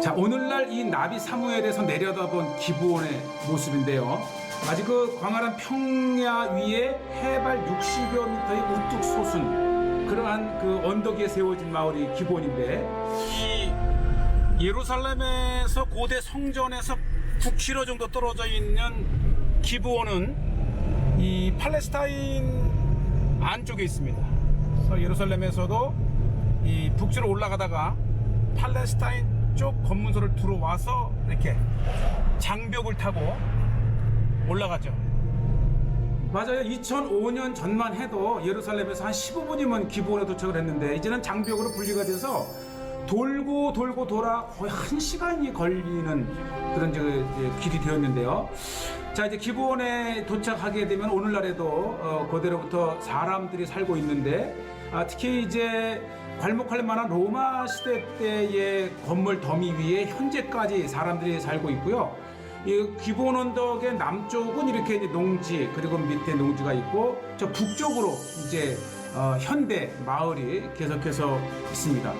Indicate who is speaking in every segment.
Speaker 1: 자, 오늘날 이 나비 사무엘에서 내려다본 기브온의 모습인데요. 아직 그 광활한 평야 위에 해발 60여 미터의 우뚝 솟은 그러한 그 언덕 위에 세워진 마을이 기브온인데, 이 예루살렘에서 고대 성전에서 9km 정도 떨어져 있는 기브온은 이 팔레스타인 안쪽에 있습니다. 그래서 예루살렘에서도 이 북쪽으로 올라가다가 팔레스타인 쪽 검문소를 들어와서 이렇게 장벽을 타고 올라가죠. 맞아요. 2005년 전만 해도 예루살렘에서 한 15분이면 기브온에 도착을 했는데, 이제는 장벽으로 분리가 돼서 돌고 돌아 거의 1시간이 걸리는 그런 이제 길이 되었는데요. 자, 이제 기브온에 도착하게 되면 오늘날에도 그대로부터 사람들이 살고 있는데, 특히 이제 괄목할 만한 로마 시대 때의 건물 더미 위에 현재까지 사람들이 살고 있고요. 이 기브온 언덕의 남쪽은 이렇게 이제 농지, 그리고 밑에 농지가 있고, 저 북쪽으로 이제 현대 마을이 계속해서 있습니다.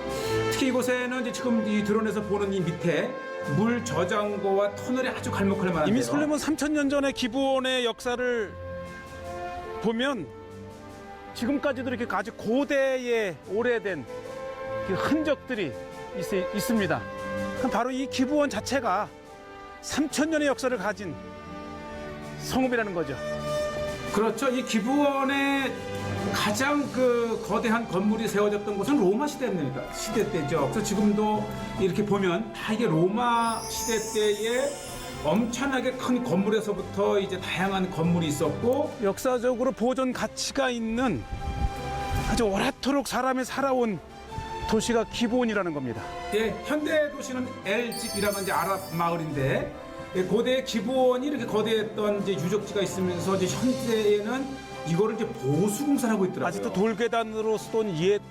Speaker 1: 특히 이곳에는 이제 지금 이 드론에서 보는 이 밑에 물 저장고와 터널이 아주 괄목할 만한데요.
Speaker 2: 이미 설렘은 3000년 전의 기브온의 역사를 보면 지금까지도 이렇게 아주 고대의 오래된 그 흔적들이 있습니다. 그럼 바로 이 기브온 자체가 3000년의 역사를 가진 성읍이라는 거죠.
Speaker 1: 그렇죠. 이 기브온의 가장 그 거대한 건물이 세워졌던 곳은 로마 시대 때죠. 그래서 지금도 이렇게 보면 다 이게 로마 시대 때에 엄청나게 큰 건물에서부터 이제 다양한 건물이 있었고,
Speaker 2: 역사적으로 보존 가치가 있는 아주 오래도록 사람이 살아온 도시가 기브온이라는 겁니다.
Speaker 1: 예, 현대 도시는 엘집이라는 이제 아랍 마을인데, 예, 고대 기브온이 이렇게 거대했던 이제 유적지가 있으면서 이제 현대에는 이거를 이제 보수공사를 있더라고요.
Speaker 2: 아직도 돌계단으로 쓰던 옛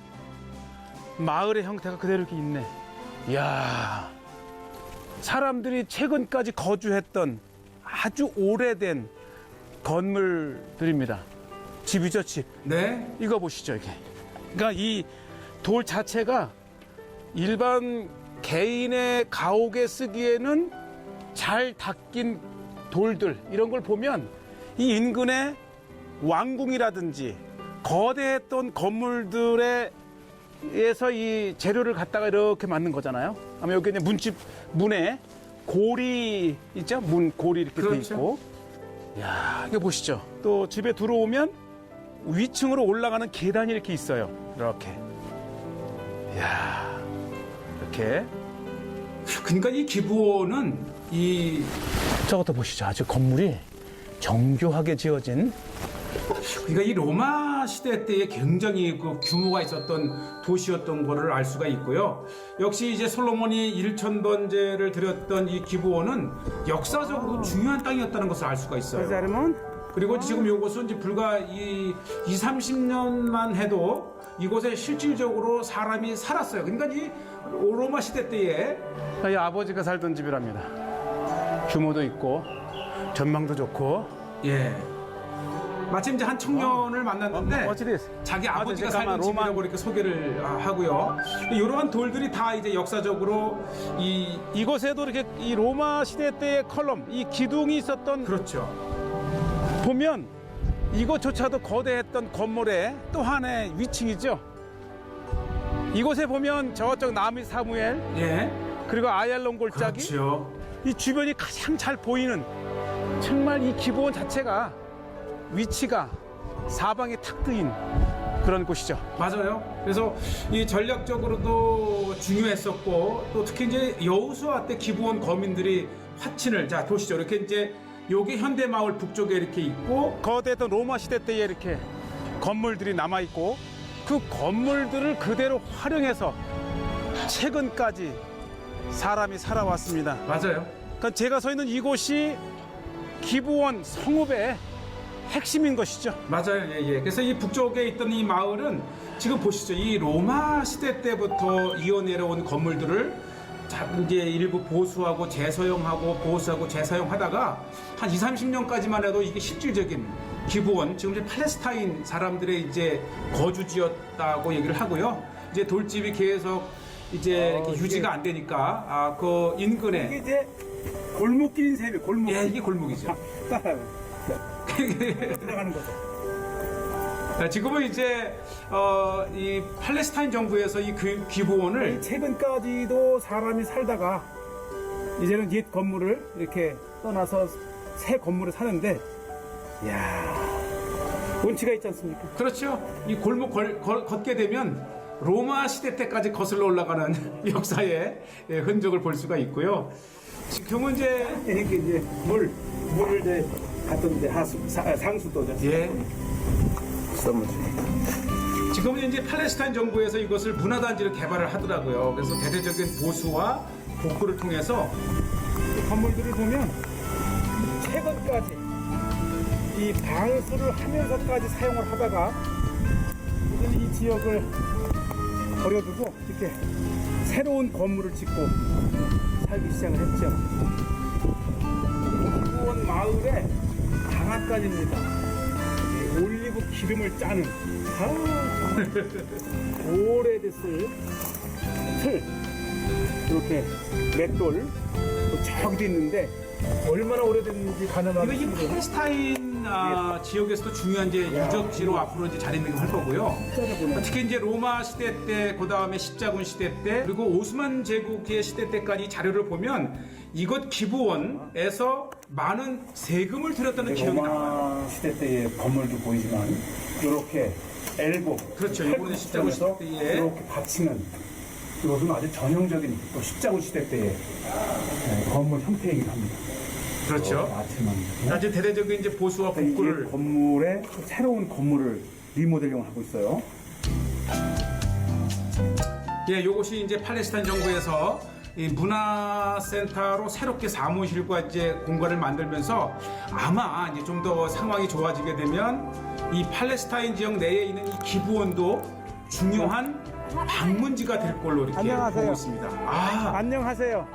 Speaker 2: 마을의 형태가 그대로 이렇게 있네. 이야, 사람들이 최근까지 거주했던 아주 오래된 건물들입니다. 집이죠, 집.
Speaker 1: 네.
Speaker 2: 이거 보시죠, 이게. 그러니까 이 돌 자체가 일반 개인의 가옥에 쓰기에는 잘 닦인 돌들, 이런 걸 보면 이 인근의 왕궁이라든지 거대했던 건물들에서 이 재료를 갖다가 이렇게 만든 거잖아요. 아마 여기 이제 문집 문에 고리 있죠? 문 고리 이렇게 돼
Speaker 1: 그렇죠.
Speaker 2: 있고. 야, 이거 보시죠. 또 집에 들어오면 위층으로 올라가는 계단이 이렇게 있어요. 이렇게. 야, 이렇게.
Speaker 1: 그러니까 이 기브온은 이
Speaker 2: 저것도 보시죠. 아주 건물이 정교하게 지어진.
Speaker 1: 그러니까 이 로마 시대 때에 굉장히 그 규모가 있었던 도시였던 거를 알 수가 있고요. 역시 이제 솔로몬이 1000번제를 드렸던 이 기브온은 역사적으로 중요한 땅이었다는 것을 알 수가 있어요. 그리고 지금 이곳은 이제 불과 20-30년만 해도 이곳에 실질적으로 사람이 살았어요. 그러니까 이 로마 시대 때에
Speaker 2: 이 아버지가 살던 집이랍니다. 규모도 있고 전망도 좋고.
Speaker 1: 예. 마침 이제 한 청년을 만났는데
Speaker 2: 어찌됐어?
Speaker 1: 자기 아버지가
Speaker 2: 잠깐만,
Speaker 1: 살던 집이라고 이렇게 소개를 하고요. 이러한 돌들이 다 이제 역사적으로
Speaker 2: 이곳에도 이렇게 이 로마 시대 때의 컬럼, 이 기둥이 있었던.
Speaker 1: 그렇죠.
Speaker 2: 보면 이곳조차도 거대했던 건물의 또 하나의 위층이죠. 이곳에 보면 저쪽 나비 사무엘,
Speaker 1: 예.
Speaker 2: 그리고 아얄론 골짜기,
Speaker 1: 그렇죠.
Speaker 2: 이 주변이 가장 잘 보이는, 정말 이 기브온 자체가 위치가 사방에 탁 트인 그런 곳이죠.
Speaker 1: 맞아요. 그래서 이 전략적으로도 중요했었고, 또 특히 이제 여호수아 때 기브온 거민들이 화친을, 자 보시죠. 이렇게 이제 요게 현대 마을 북쪽에 이렇게 있고,
Speaker 2: 거대했던 로마 시대 때에 이렇게 건물들이 남아 있고, 그 건물들을 그대로 활용해서 최근까지 사람이 살아왔습니다.
Speaker 1: 맞아요.
Speaker 2: 그러니까 제가 서 있는 이곳이 기브온 성읍의 핵심인 것이죠.
Speaker 1: 맞아요. 예, 예. 그래서 이 북쪽에 있던 이 마을은 지금 보시죠. 이 로마 시대 때부터 이어내려온 건물들을 이제 일부 보수하고 재서용하고 보수하고 재사용하다가 한 20-30년까지만 해도 이게 실질적인 기브온, 지금 이제 팔레스타인 사람들의 이제 거주지였다고 얘기를 하고요. 이제 돌집이 계속 이제 이렇게 유지가 안 되니까 그
Speaker 2: 이게
Speaker 1: 인근에
Speaker 2: 이제 골목길인 셈이 골목.
Speaker 1: 예, 이게 골목이죠.
Speaker 2: 따라요. 들어가는 거죠.
Speaker 1: 지금은 이제 이 팔레스타인 정부에서 이 기부원을
Speaker 2: 최근까지도 사람이 살다가 이제는 옛 건물을 이렇게 떠나서 새 건물을 사는데, 이야, 운치가 있지 않습니까?
Speaker 1: 그렇죠. 이 골목 걷게 되면 로마 시대 때까지 거슬러 올라가는 역사의 흔적을 볼 수가 있고요. 지금은 이제
Speaker 2: 이게 이제 물을 이제 갔던 이제 상수도죠.
Speaker 1: 예.
Speaker 2: 수돗물이.
Speaker 1: 지금은 이제 팔레스타인 정부에서 이것을 문화단지를 개발을 하더라고요. 그래서 대대적인 보수와 복구를 통해서
Speaker 2: 이 건물들을 보면 최근까지 이 방수를 하면서까지 사용을 하다가 이제는 이 지역을 버려두고 이렇게 새로운 건물을 짓고 살기 시작을 했죠. 기부원 마을의 방앗간입니다. 올리브 기름을 짜는 오래됐을 틀, 이렇게 맷돌, 또 저기도 있는데 얼마나 오래됐는지
Speaker 1: 이거
Speaker 2: 가늠하기
Speaker 1: 이
Speaker 2: 힘들어요.
Speaker 1: 팔레스타인 지역에서도 중요한 이제 유적지로 앞으로 이제 자리매김할 거고요. 특히 이제 로마 시대 때, 그 다음에 십자군 시대 때, 그리고 오스만 제국의 시대 때까지 자료를 보면 이것 기부원에서 많은 세금을 들였다는 기억이 나와요.
Speaker 2: 로마 시대 때의 건물도 보이지만 이렇게 엘보,
Speaker 1: 그렇죠. 이거는 십자군 시대 때에
Speaker 2: 이렇게 받치는 이것은 아주 전형적인 또 십자군 시대 때의 건물 형태이긴 합니다.
Speaker 1: 그렇죠. 아주 대대적인 이제 보수와 복구를
Speaker 2: 건물에 새로운 건물을 리모델링을 하고 있어요.
Speaker 1: 예, 이것이 이제 팔레스타인 정부에서 이 문화센터로 새롭게 사무실과 이제 공간을 만들면서 아마 이제 좀 더 상황이 좋아지게 되면 이 팔레스타인 지역 내에 있는 이 기부원도 중요한 방문지가 될 걸로 이렇게
Speaker 2: 안녕하세요.
Speaker 1: 보고 있습니다.
Speaker 2: 안녕하세요.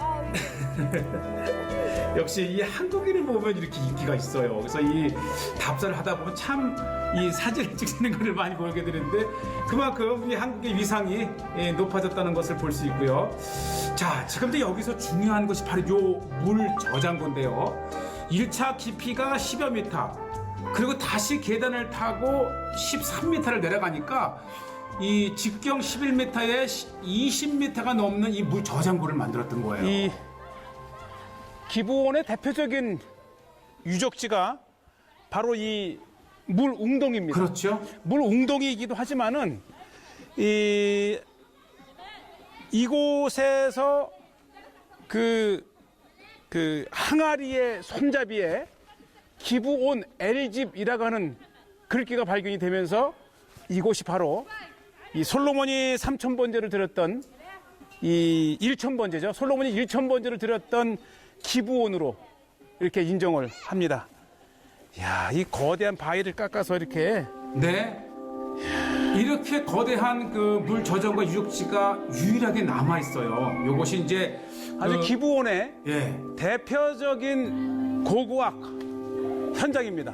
Speaker 1: 역시 이 한국인을 보면 이렇게 인기가 있어요. 그래서 이 답사를 하다 보면 참 이 사진을 찍는 것을 많이 보게 되는데 그만큼 우리 한국의 위상이 높아졌다는 것을 볼 수 있고요. 자, 지금도 여기서 중요한 것이 바로 요 물 저장고인데요. 1차 깊이가 10여 미터, 그리고 다시 계단을 타고 13m를 내려가니까 이 직경 11m에 20m가 넘는 이 물 저장고를 만들었던 거예요.
Speaker 2: 이 기부원의 대표적인 유적지가 바로 이 물 웅덩이입니다.
Speaker 1: 그렇죠.
Speaker 2: 물 웅덩이이기도 하지만은 이곳에서 그 항아리의 손잡이에 기부온 L집이라고 하는 글귀가 발견이 되면서 이곳이 바로 이 솔로몬이 3000번제를 드렸던 이 1000번제죠. 솔로몬이 1000번제를 드렸던 기부온으로 이렇게 인정을 합니다. 야, 이 거대한 바위를 깎아서 이렇게
Speaker 1: 네. 이렇게 거대한 그 물 저장과 유적지가 유일하게 남아 있어요. 이것이 이제
Speaker 2: 아주 기부온의
Speaker 1: 예.
Speaker 2: 대표적인 고고학 현장입니다.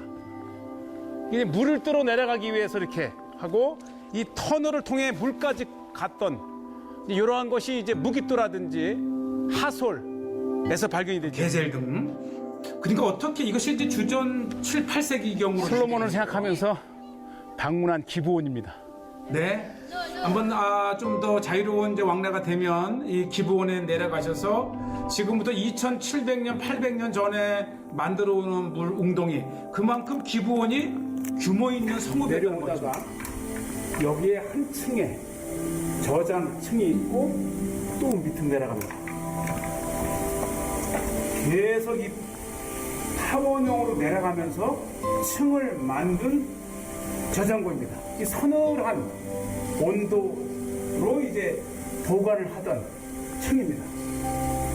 Speaker 2: 이 물을 뚫어 내려가기 위해서 이렇게 하고 이 터널을 통해 물까지 갔던 이러한 것이 이제 무기또라든지 하솔에서 발견이 되죠.
Speaker 1: 게젤 등. 그러니까 어떻게 이것이 이제 주전 7, 8세기경으로
Speaker 2: 솔로몬을 생각하면서 방문한 기부원입니다.
Speaker 1: 네. 한번 좀 더 자유로운 이제 왕래가 되면 이 기부원에 내려가셔서 지금부터 2700년, 800년 전에 만들어 오는 물 웅덩이, 그만큼 기부원이 규모 있는 성읍이라는 거죠.
Speaker 2: 여기에 한 층에 저장층이 있고 또 밑으로 내려갑니다. 계속 이 타원형으로 내려가면서 층을 만든 저장고입니다. 이 서늘한 온도로 이제 보관을 하던 층입니다.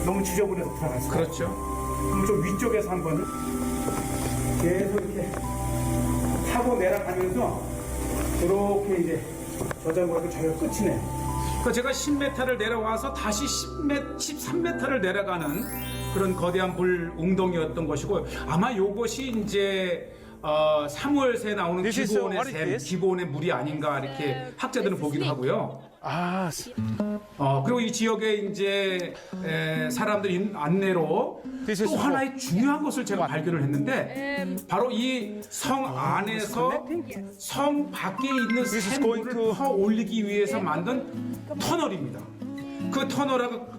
Speaker 2: 너무 지저분해서 들어갈 수가
Speaker 1: 그렇죠.
Speaker 2: 그럼 좀 위쪽에서 한번 계속 이렇게 타고 내려가면서 이렇게 이제 저장고가 저기가 끝이네.
Speaker 1: 그 제가 10m를 내려와서 다시 13m를 내려가는 그런 거대한 물 웅덩이였던 것이고, 아마 요것이 이제 사무엘서에 나오는
Speaker 2: This is
Speaker 1: 기브온의
Speaker 2: what it
Speaker 1: 샘,
Speaker 2: is.
Speaker 1: 기브온의 물이 아닌가 이렇게 학자들은 보기도 하고요.
Speaker 2: 아,
Speaker 1: 그리고 이 지역에 이제 사람들 안내로
Speaker 2: This is
Speaker 1: 또 하나의 중요한 것을 제가 발견을 했는데 바로 이 성 안에서 성 밖에 있는
Speaker 2: This is going
Speaker 1: 샘물을
Speaker 2: to-
Speaker 1: 퍼 올리기 위해서 만든 터널입니다. 그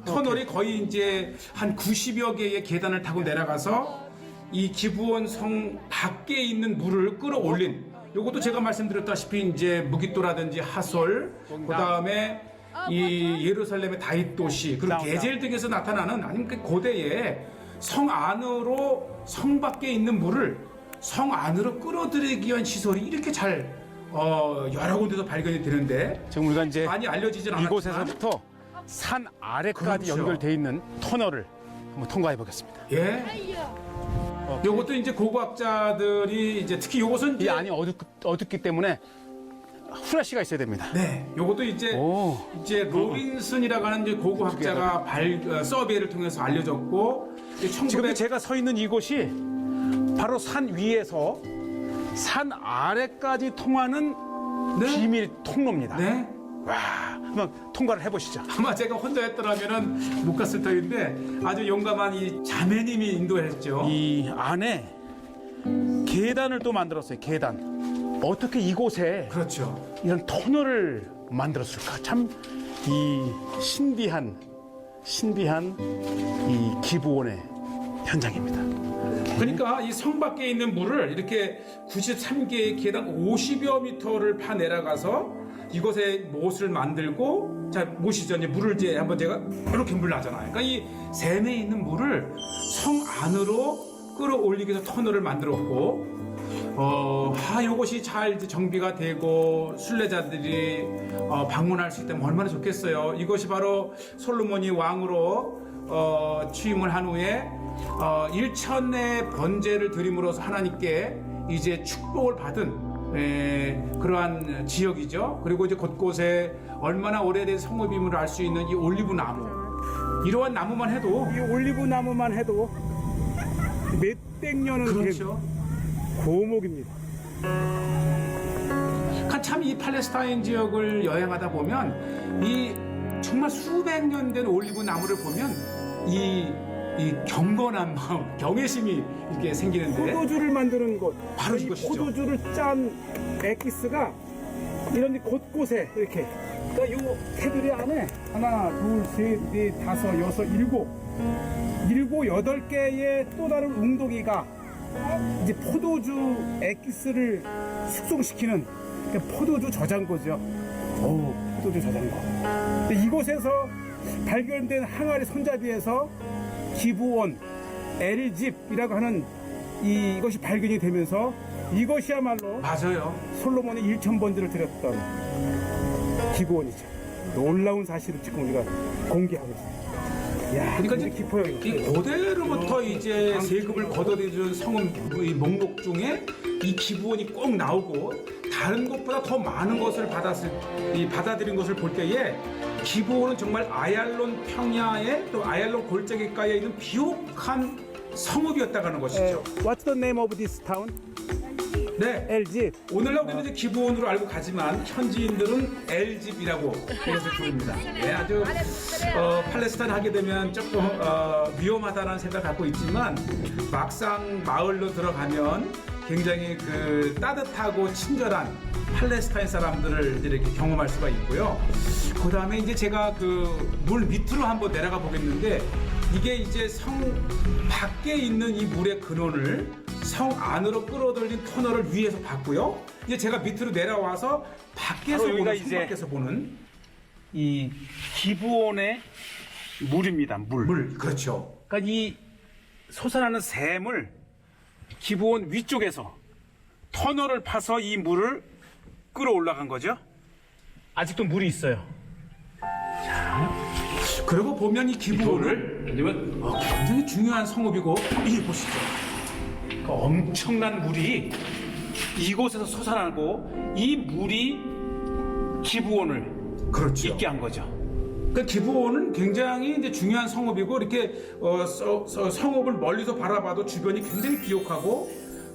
Speaker 1: 터널이 거의 이제 한 90여 개의 계단을 타고 내려가서 이 기브온 성 밖에 있는 물을 끌어올린, 요것도 제가 말씀드렸다시피 이제 무기또라든지 하솔, 그 다음에 이 예루살렘의 다윗 도시, 그리고 게젤 등에서 나타나는, 아니면 그 고대에 성 안으로, 성 밖에 있는 물을 성 안으로 끌어들이기 위한 시설이 이렇게 잘 여러 군데서 발견이 되는데,
Speaker 2: 지금 우리가 이제
Speaker 1: 많이 알려지진 않았지만
Speaker 2: 이곳에서부터 산 아래까지
Speaker 1: 그렇죠.
Speaker 2: 연결돼 있는 터널을 한번 통과해 보겠습니다.
Speaker 1: 예. 요것도 이제 고고학자들이 이제 특히 요것은
Speaker 2: 이
Speaker 1: 이제
Speaker 2: 안이 어둡기 때문에 후레쉬가 있어야 됩니다.
Speaker 1: 네, 요것도 이제
Speaker 2: 오.
Speaker 1: 이제 로빈슨이라고 하는 이제 고고학자가 서베이를 통해서 알려졌고,
Speaker 2: 지금
Speaker 1: 1900
Speaker 2: 제가 서 있는 이곳이 바로 산 위에서 산 아래까지 통하는
Speaker 1: 네.
Speaker 2: 비밀 통로입니다.
Speaker 1: 네.
Speaker 2: 와, 한번 통과를 해보시죠.
Speaker 1: 아마 제가 혼자 했더라면은 못 갔을 터인데 아주 용감한 이 자매님이 인도했죠.
Speaker 2: 이 안에 계단을 또 만들었어요. 계단. 어떻게 이곳에
Speaker 1: 그렇죠.
Speaker 2: 이런 터널을 만들었을까? 참 이 신비한 이 기브온의 현장입니다.
Speaker 1: 그러니까 이 성 밖에 있는 물을 이렇게 93개의 계단 50여 미터를 파 내려가서 이곳에 못을 만들고, 자, 못이죠. 이제 물을 이제 한번 제가 이렇게 물 나잖아요. 그러니까 이 샘에 있는 물을 성 안으로 끌어올리기 위해서 터널을 만들었고, 요것이 잘 이제 정비가 되고 순례자들이 방문할 수 있다면 얼마나 좋겠어요. 이것이 바로 솔로몬이 왕으로 취임을 한 후에 1천의 번제를 드림으로써 하나님께 이제 축복을 받은 그러한 지역이죠. 그리고 이제 곳곳에 얼마나 오래된 성읍임을 알 수 있는 이 올리브 나무, 이러한 나무만 해도
Speaker 3: 이 올리브 나무만 해도 몇백 년은
Speaker 1: 그렇죠.
Speaker 3: 된 고목입니다.
Speaker 1: 참 이 팔레스타인 지역을 여행하다 보면 이 정말 수백 년 된 올리브 나무를 보면 이 경건한 마음, 경외심이 이렇게 생기는데,
Speaker 3: 포도주를 만드는 곳,
Speaker 1: 바로
Speaker 3: 이
Speaker 1: 이것이죠.
Speaker 3: 포도주를 짠 엑기스가 이런 곳곳에 이렇게, 그러니까 요 테두리 안에 하나, 둘, 셋, 넷, 다섯, 여섯, 일곱, 여덟 개의 또 다른 웅덩이가 이제 포도주 엑기스를 숙성시키는 포도주 저장고죠. 포도주 저장고. 근데 이곳에서 발견된 항아리 손잡이에서 기브온 엘집이라고 하는 이것이 발견이 되면서 이것이야말로
Speaker 1: 맞아요.
Speaker 3: 솔로몬이 1,000번지를 드렸던 기브온이죠. 놀라운 사실을 지금 우리가 공개하고 있습니다. 야,
Speaker 1: 그러니까
Speaker 3: 굉장히 깊어요.
Speaker 1: 이 고대로부터 이제 세금을 걷어들이는 성은 이 목록 중에 이 기부원이 꼭 나오고, 다른 것보다 더 많은 것을 받아들인 것을 볼 때에 기부원은 정말 아얄론 평야에 또 아얄론 골짜기가에 있는 비옥한 성읍이었다고 하는 것이죠.
Speaker 3: What's the name of this town?
Speaker 1: 네.
Speaker 3: 엘집.
Speaker 1: 오늘날 우리는 이제 기부원으로 알고 가지만 현지인들은 엘집이라고 그래서 부릅니다. 네, 아주 팔레스타인 하게 되면 조금 위험하다는 생각을 갖고 있지만 막상 마을로 들어가면 굉장히 그 따뜻하고 친절한 팔레스타인 사람들을 이렇게 경험할 수가 있고요. 그 다음에 이제 제가 그 물 밑으로 한번 내려가 보겠는데, 이게 이제 성 밖에 있는 이 물의 근원을 성 안으로 끌어들인 터널을 위에서 봤고요. 이제 제가 밑으로 내려와서 밖에서
Speaker 2: 바로 여기가
Speaker 1: 보는, 성
Speaker 2: 이제
Speaker 1: 밖에서 보는
Speaker 2: 이 기브온의 물입니다.
Speaker 1: 물, 그렇죠.
Speaker 2: 그러니까 이 솟아나는 샘을 기브온 위쪽에서 터널을 파서 이 물을 끌어올라간 거죠. 아직도 물이 있어요.
Speaker 1: 그리고 보면 이 기부원을 굉장히 중요한 성읍이고, 이 보시죠.
Speaker 2: 그 엄청난 물이 이곳에서 솟아나고 이 물이 기브온을
Speaker 1: 그렇죠.
Speaker 2: 있게 한 거죠.
Speaker 1: 그 기부원은 굉장히 이제 중요한 성읍이고, 이렇게 성읍을 멀리서 바라봐도 주변이 굉장히 비옥하고,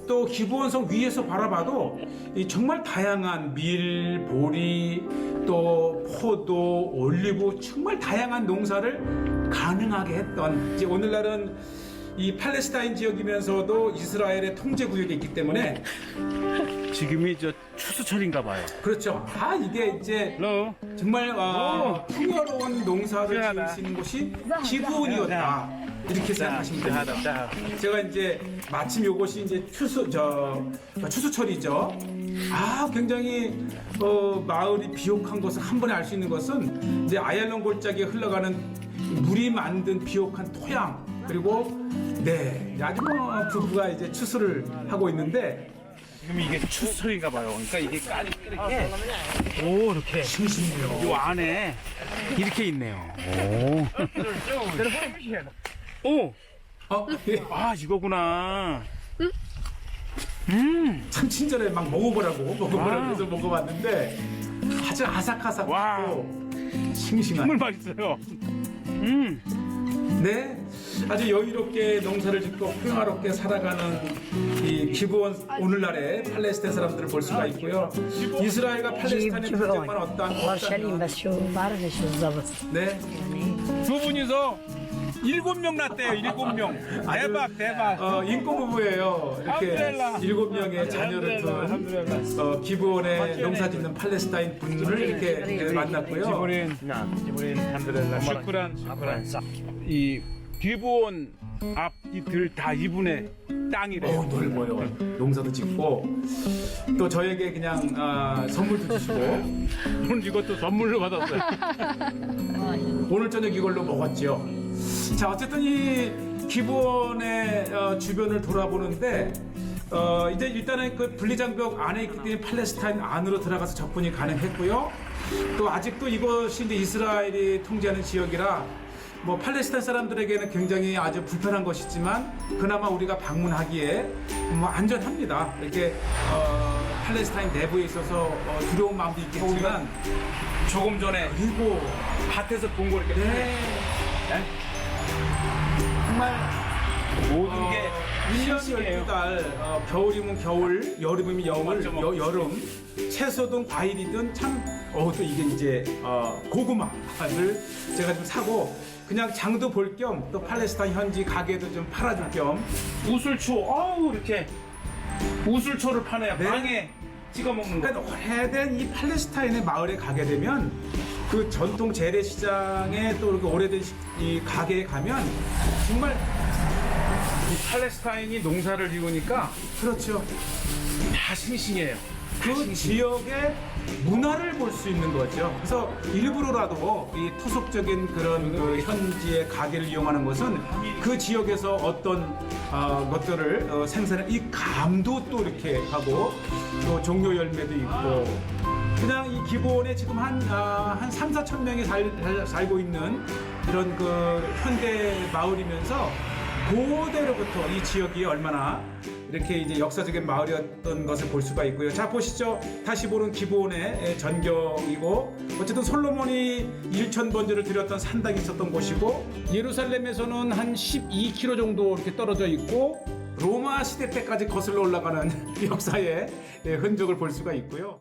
Speaker 1: 또 기부원성 위에서 바라봐도 이 정말 다양한 밀, 보리, 또 포도, 올리브 정말 다양한 농사를 가능하게 했던 이제 오늘날은 이 팔레스타인 지역이면서도 이스라엘의 통제 구역에 있기 때문에
Speaker 2: 지금이 저 추수철인가 봐요.
Speaker 1: 그렇죠. 이게 이제
Speaker 2: 헬로.
Speaker 1: 정말 풍요로운 농사를 지을 수 있는 곳이 기부원이었다 이렇게 생각하시면 됩니다. 제가 이제 마침 요것이 이제 추수철이죠. 굉장히 마을이 비옥한 것을 한 번에 알 수 있는 것은 이제 아얄론 골짜기에 흘러가는 물이 만든 비옥한 토양 그리고 아주 부부가 이제 추수를 하고 있는데
Speaker 2: 지금 이게 추수철인가 봐요. 그러니까 이게 깔이 이렇게 오 이렇게
Speaker 1: 싱싱해요.
Speaker 2: 요 안에 이렇게 있네요. 오. 아 이거구나.
Speaker 1: 참 친절해 막 먹어보라고 해서 먹어봤는데 아주 아삭아삭하고 싱싱한.
Speaker 2: 정말 맛있어요.
Speaker 1: 네, 아주 여유롭게 농사를 짓고 평화롭게 살아가는 이 기브온 오늘날의 팔레스타인 사람들을 볼 수가 있고요. 이스라엘과 팔레스타인의 분쟁만
Speaker 4: 머샬림 바쇼 바르네쇼 자바스.
Speaker 1: 네,
Speaker 2: 두 분이서 7명 낳대요. 7명. 대박.
Speaker 1: 인권 부부예요. 이렇게
Speaker 2: 알함두릴라.
Speaker 1: 7명의 자녀를 둔 기브온의 농사짓는 팔레스타인 분을 이렇게 만났고요.
Speaker 2: 지브린 함드렐라. 슈크란. 이 기브온 앞뒤들 다 이분의 땅이래요.
Speaker 1: 넓어요. 농사도 짓고 또 저에게 그냥 선물도 주시고
Speaker 2: 오늘 이것도 선물로 받았어요.
Speaker 1: 오늘 저녁 이걸로 먹었죠. 자, 어쨌든 이 기브온의 주변을 돌아보는데 이제 일단은 그 분리장벽 안에 있기 때문에 팔레스타인 안으로 들어가서 접근이 가능했고요. 또 아직도 이것이 이제 이스라엘이 통제하는 지역이라 뭐 팔레스타인 사람들에게는 굉장히 아주 불편한 것이지만 그나마 우리가 방문하기에 뭐 안전합니다. 이렇게 팔레스타인 내부에 있어서 두려운 마음도 있겠지만
Speaker 2: 조금 전에
Speaker 1: 그리고
Speaker 2: 밭에서 본 거 이렇게
Speaker 1: 정말
Speaker 2: 모든 게
Speaker 1: 1년
Speaker 2: 싱싱해요.
Speaker 1: 12달 겨울이면 겨울, 여름이면 여름 채소든 과일이든 참 또 이게 이제 고구마를 제가 좀 사고 그냥 장도 볼 겸 또 팔레스타인 현지 가게도 좀 팔아줄 겸
Speaker 2: 우술초 이렇게 우술초를 파네요.
Speaker 1: 네.
Speaker 2: 빵에 찍어 먹는 거.
Speaker 1: 그러니까 오래된 이 팔레스타인의 마을에 가게 되면 그 전통 재래시장에 또 이렇게 오래된 이 가게에 가면 정말
Speaker 2: 이 팔레스타인이 농사를 지으니까
Speaker 1: 그렇죠.
Speaker 2: 다 싱싱해요.
Speaker 1: 그 지역의 문화를 볼 수 있는 거죠. 그래서 일부러라도 이 토속적인 그런 그 현지의 가게를 이용하는 것은 그 지역에서 어떤 것들을 생산해 이 감도 또 이렇게 하고 또 종료 열매도 있고 그냥 이 기본에 지금 한 3, 4천 명이 살고 있는 이런 그 현대 마을이면서 그대로부터 이 지역이 얼마나 이렇게 이제 역사적인 마을이었던 것을 볼 수가 있고요. 자, 보시죠. 다시 보는 기브온의 전경이고 어쨌든 솔로몬이 1,000번제를 드렸던 산당이 있었던 곳이고 예루살렘에서는 한 12km 정도 이렇게 떨어져 있고 로마 시대 때까지 거슬러 올라가는 역사의 흔적을 볼 수가 있고요.